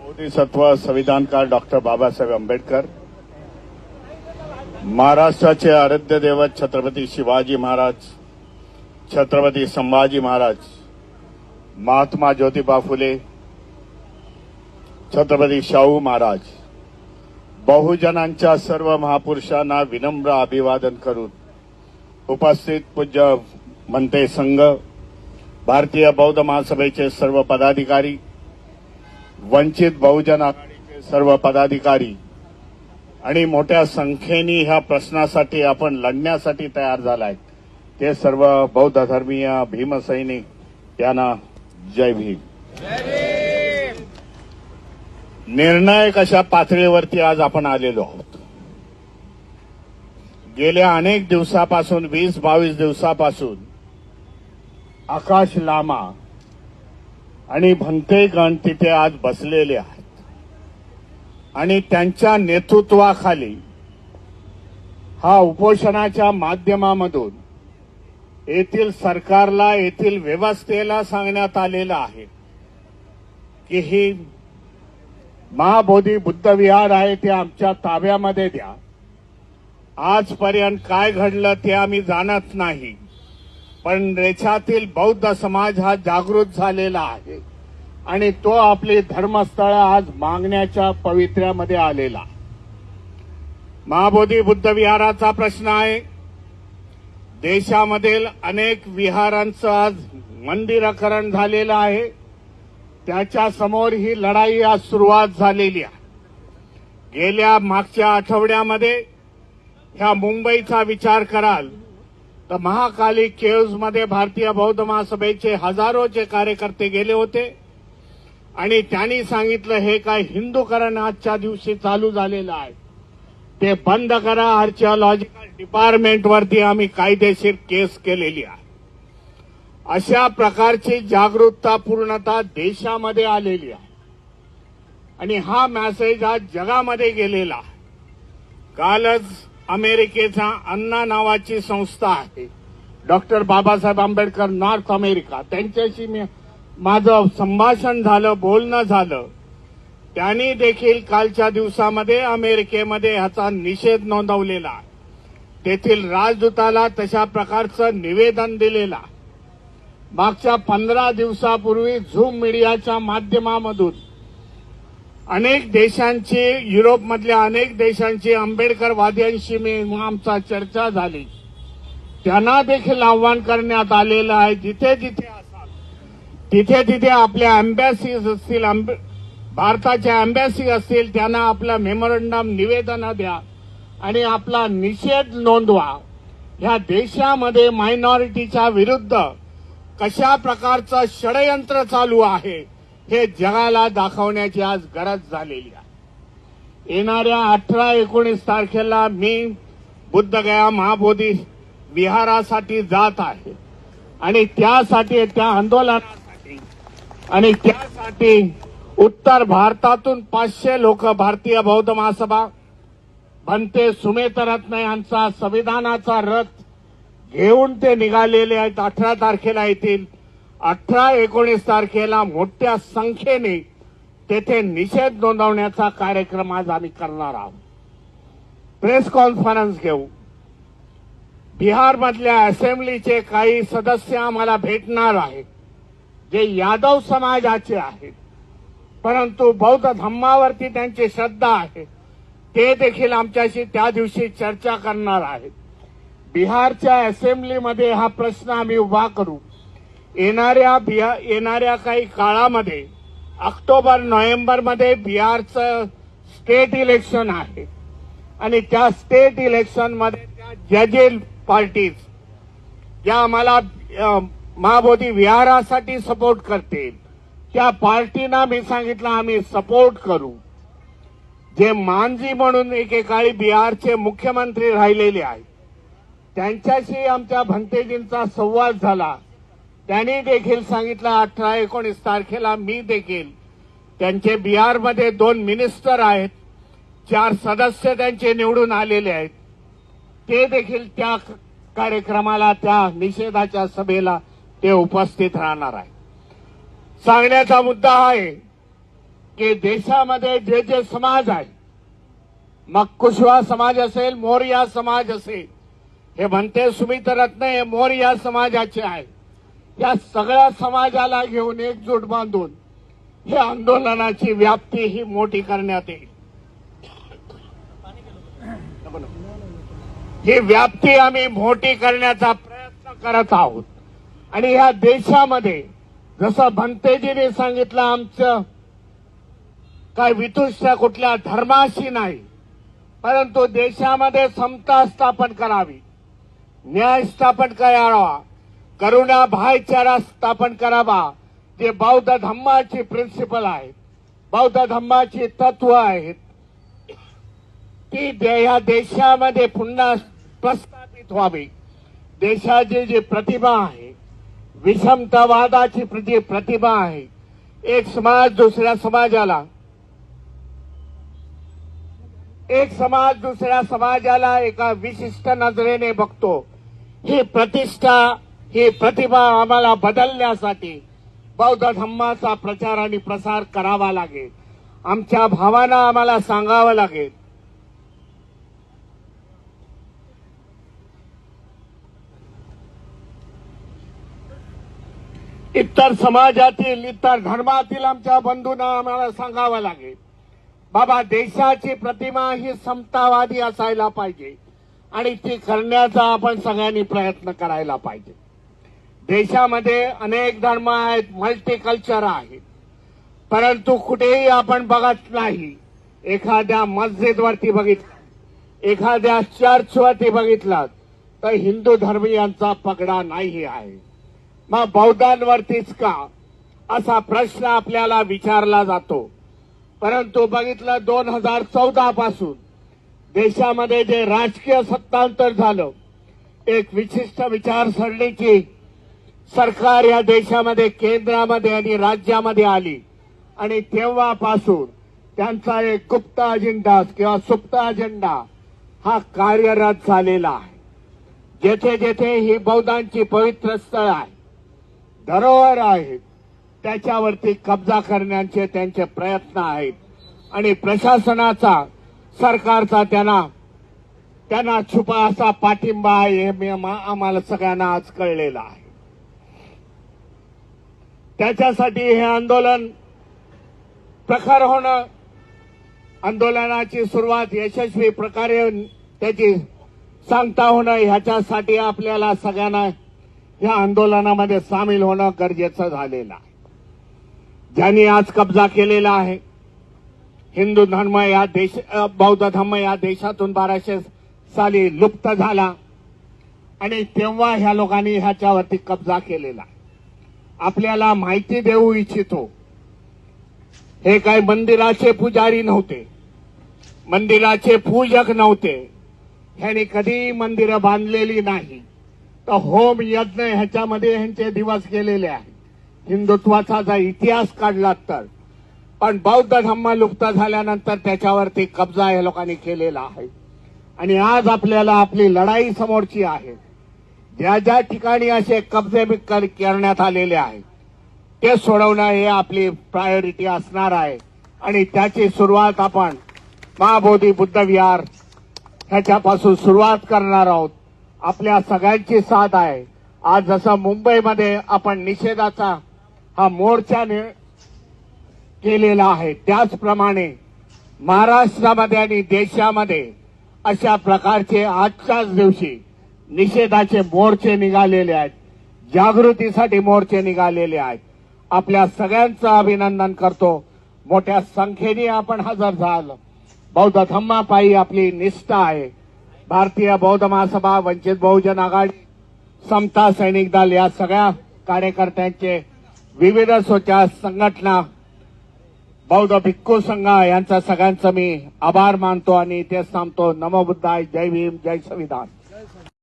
Bodhisattva संविधानकार doctor Babasaheb Ambedkar, महाराष्ट्राचे आराध्य दैवत छत्रपती शिवाजी महाराज, छत्रपती संभाजी महाराज, महात्मा ज्योतिबा फुले, छत्रपती शाहू महाराज, बहुजनांच्या सर्व महापुरुषांना विनम्र अभिवादन करून उपस्थित पूज्य मनते संघ, भारतीय बौद्ध महासभेचे सर्व पदाधिकारी, वंचित बहुजन आघाडीचे सर्व पदाधिकारी आणि मोठ्या संख्येने ह्या प्रश्नासाठी आपण लढण्यासाठी तयार झालाय ते सर्व बौद्ध धर्मीय भीमसैनिक यांना जय भीम. निर्णायक अशा पातळीवरती आज आपण आलेलो आहोत. गेल्या अनेक दिवसापासून 20-22 दिवसापासून आकाश लामा आणि भंतेगण तिथे आज बसलेले आहेत आणि त्यांच्या नेतृत्वाखाली हा उपोषणाच्या माध्यमामधून येथील सरकारला, येथील व्यवस्थेला सांगण्यात आलेलं आहे की ही महाबोधी बुद्ध विहार आहे ते आमच्या ताब्यामध्ये द्या. आजपर्यंत काय घडलं ते आम्ही जाणत नाही, पण देशातील बौद्ध समाज हा जागृत झालेला आहे आणि तो आपली धर्मस्थळ आज मागण्याच्या पवित्र्यामध्ये आलेला. महाबोधी बुद्ध विहाराचा प्रश्न आहे. देशामधील अनेक विहारांचं आज मंदिरीकरण झालेलं आहे. त्याच्या समोर ही लढाई आज सुरुवात झालेली आहे. गेल्या मागच्या आठवड्यामध्ये ह्या मुंबईचा विचार कराल तर महाकाली केव्जमध्ये भारतीय बौद्ध महासभेचे हजारोचे कार्यकर्ते गेले होते आणि त्यांनी सांगितलं हे काय हिंदूकरण आजच्या दिवशी चालू झालेलं आहे, ते बंद करा. आर्किओलॉजिकल डिपार्टमेंटवरती आम्ही कायदेशीर केस केलेली आहे. अशा प्रकारची जागरूकता पूर्णतः देशामध्ये आलेली आहे आणि हा मेसेज आज जगामध्ये गेलेला आहे. कालच अमेरिकेचा अन्ना नावाची संस्था आहे, doctor Babasaheb Ambedkar north America, त्यांच्याशी माझं संभाषण झालं, बोलणं झालं. त्यांनी देखील कालच्या दिवसामध्ये अमेरिकेमध्ये ह्याचा निषेध नोंदवलेला आहे. तेथील राजदूताला तशा प्रकारचं निवेदन दिलेलं आहे. मागच्या 15 दिवसापूर्वी झूम मीडियाच्या माध्यमामधून अनेक देशांची, युरोपमधल्या अनेक देशांची आंबेडकरवाद्यांशी आमचा चर्चा झाली. त्यांना देखील आव्हान करण्यात आलेलं आहे जिथे जिथे असाल तिथे तिथे आपल्या एम्बॅसीज असतील, भारताच्या एम्बॅसी असतील, त्यांना आपलं मेमोरंडम निवेदन द्या आणि आपला निषेध नोंदवा. ह्या देशामध्ये मायनॉरिटीच्या विरुद्ध कशा प्रकारचं षडयंत्र चालू आहे हे जगाला दाखवण्याची आज गरज झालेली आहे. येणाऱ्या 18-19 तारखेला मी बुद्धगया महाबोधी विहारासाठी जात आहे आणि त्यासाठी, त्या आंदोलनासाठी आणि त्यासाठी उत्तर भारतातून 500 लोक भारतीय बौद्ध महासभा, भंते सुमेतरत्न यांचा संविधानाचा रथ घेऊन ते निघालेले आहेत. 18 तारखेला येतील. 18-19 तारखेला मोठ्या संख्येने तेथे निषेध नोंदवण्याचा कार्यक्रम आज आम्ही करणार आहोत. प्रेस कॉन्फरन्स घेऊ. बिहारमधल्या असेंब्लीचे काही सदस्य आम्हाला भेटणार आहेत जे यादव समाजाचे आहेत, परंतु बौद्ध धम्मावरती त्यांची श्रद्धा आहे. ते देखील आमच्याशी त्या दिवशी चर्चा करणार आहेत. बिहारच्या असेंब्लीमध्ये हा प्रश्न आम्ही उभा करू. येणाऱ्या काही काळामध्ये ऑक्टोबर-नोव्हेंबरमध्ये बिहारचं स्टेट इलेक्शन आहे आणि त्या स्टेट इलेक्शनमध्ये त्या जजेल पार्टीज ज्या आम्हाला महाबोधी विहारासाठी सपोर्ट करतील त्या पार्टीना मी सांगितलं आम्ही सपोर्ट करू. जे मांझी म्हणून एकेकाळी बिहारचे मुख्यमंत्री राहिलेले आहेत त्यांच्याशी आमच्या भंतेजींचा संवाद झाला. त्यांनी देखील सांगितलं 18-19 तारखेला मी देखील, त्यांचे बिहारमध्ये 2 मिनिस्टर आहेत, 4 सदस्य त्यांचे निवडून आलेले आहेत, ते देखील त्या कार्यक्रमाला, त्या निषेधाच्या सभेला ते उपस्थित राहणार आहे. सांगण्याचा मुद्दा आहे की देशामध्ये जे जे समाज आहे, मग कुशवा समाज असेल, मोरया समाज असेल, हे म्हणते सुमित रत्न हे मोरया समाजाचे आहे, या सगळ्या समाजाला घेऊन एकजूट बांधून या आंदोलनाची व्याप्ती ही मोठी करण्यात येईल. ही व्याप्ती आम्ही मोठी करण्याचा प्रयत्न करत आहोत. आणि या देशामध्ये जसं भंतेजीने सांगितलं, आमचं काय वितुष्ट कुठल्या धर्माशी नाही, परंतु देशामध्ये समता स्थापन करावी, न्याय स्थापन करावा, करुणा भाईचारा स्थापन करावा, जे बौद्ध धम्माची प्रिन्सिपल आहेत, बौद्ध धम्माची तत्व आहेत, ती या देशामध्ये पुन्हा प्रस्थापित व्हावी. देशाची जी प्रतिभा आहे, विषमतावादाची जी प्रतिभा आहे, एक समाज दुसऱ्या समाजाला एका विशिष्ट नजरेने बघतो, ही प्रतिष्ठा, ही प्रतिभा आम्हाला बदलण्यासाठी बौद्ध धम्माचा प्रचार आणि प्रसार करावा लागेल. आमच्या भावांना आम्हाला सांगावं लागेल. इतर समाजातील, इतर धर्मातील आमच्या बंधूंना आम्हाला सांगावं लागेल, बाबा देशाची प्रतिमा ही समतावादी असायला पाहिजे आणि ती करण्याचा आपण सगळ्यांनी प्रयत्न करायला पाहिजे. देशामध्ये अनेक धर्म आहेत, मल्टीकल्चर आहे, परंतु कुठेही आपण बघत नाही. एखाद्या मस्जिदवरती बघितलं, एखाद्या चर्चवरती बघितलं तर हिंदू धर्मीयांचा पगडा नाही आहे. मग बौद्धांवरतीच का, असा प्रश्न आपल्याला विचारला जातो. परंतु बघितलं 2014 पासून देशामध्ये जे राजकीय सत्तांतर झालं, एक विशिष्ट विचारसरणीची सरकार या देशामध्ये केंद्रामध्ये आणि राज्यामध्ये आली आणि तेव्हापासून त्यांचा एक गुप्त अजेंडा किंवा सुप्त अजेंडा हा कार्यरत झालेला आहे. जेथे जेथे ही बौद्धांची पवित्र स्थळ आहे, धरोहर आहेत, त्याच्यावरती कब्जा करण्याचे त्यांचे प्रयत्न आहेत आणि प्रशासनाचा, सरकारचा त्यांना छुपा असा पाठिंबा आहे, हे आम्हाला सगळ्यांना आज कळलेलं आहे. त्याच्यासाठी हे आंदोलन प्रखर होणं, आंदोलनाची सुरुवात यशस्वी प्रकारे त्याची सांगता होणं, ह्याच्यासाठी आपल्याला सगळ्यांना या आंदोलनामध्ये सामील होणं गरजेचं झालेलं आहे. ज्यांनी आज कब्जा केलेला आहे, हिंदू धर्म या बौद्ध धर्म या देशातून 1200 साली लुप्त झाला आणि तेव्हा ह्या लोकांनी ह्याच्यावरती कब्जा केलेला. आपल्याला माहिती देऊ इच्छितो, हे काय मंदिराचे पुजारी नव्हते, मंदिराचे पूजक नव्हते, ह्यांनी कधी मंदिरं बांधलेली नाही. तर होम यज्ञ ह्याच्यामध्ये ह्यांचे दिवस गेलेले आहेत, हिंदुत्वाचा जर इतिहास काढला तर. पण बौद्ध धर्म लुप्त झाल्यानंतर त्याच्यावरती कब्जा या लोकांनी केलेला आहे आणि आज आपल्याला आपली लढाई समोरची आहे. ज्या ज्या ठिकाणी असे कब्जे करण्यात आलेले आहेत ते सोडवणं हे आपली प्रायोरिटी असणार आहे आणि त्याची सुरुवात आपण महाबोधी बुद्ध विहार ह्याच्यापासून सुरुवात करणार आहोत. आपल्या सगळ्यांची साथ आहे. आज जसं मुंबईमध्ये आपण निषेधाचा हा मोर्चा केलेला आहे, त्याचप्रमाणे महाराष्ट्रामध्ये आणि देशामध्ये अशा प्रकारचे आजच्याच दिवशी निषेधाचे मोर्चे निघालेले आहेत, जागृतीसाठी मोर्चे निघालेले आहेत. आपल्या सगळ्यांचं अभिनंदन करतो. मोठ्या संख्येने आपण हजर झालं. बौद्ध धम्मापायी आपली निष्ठा आहे. भारतीय बौद्ध महासभा, वंचित बहुजन आघाडी, समता सैनिक दल या सगळ्या कार्यकर्त्यांचे, विविध स्वच्छता संघटना, बौद्ध भिक्खू संघ यांचा सगळ्यांचं मी आभार मानतो आणि इथेच थांबतो. नमो बुद्धाय. जय भीम, जय संविधान.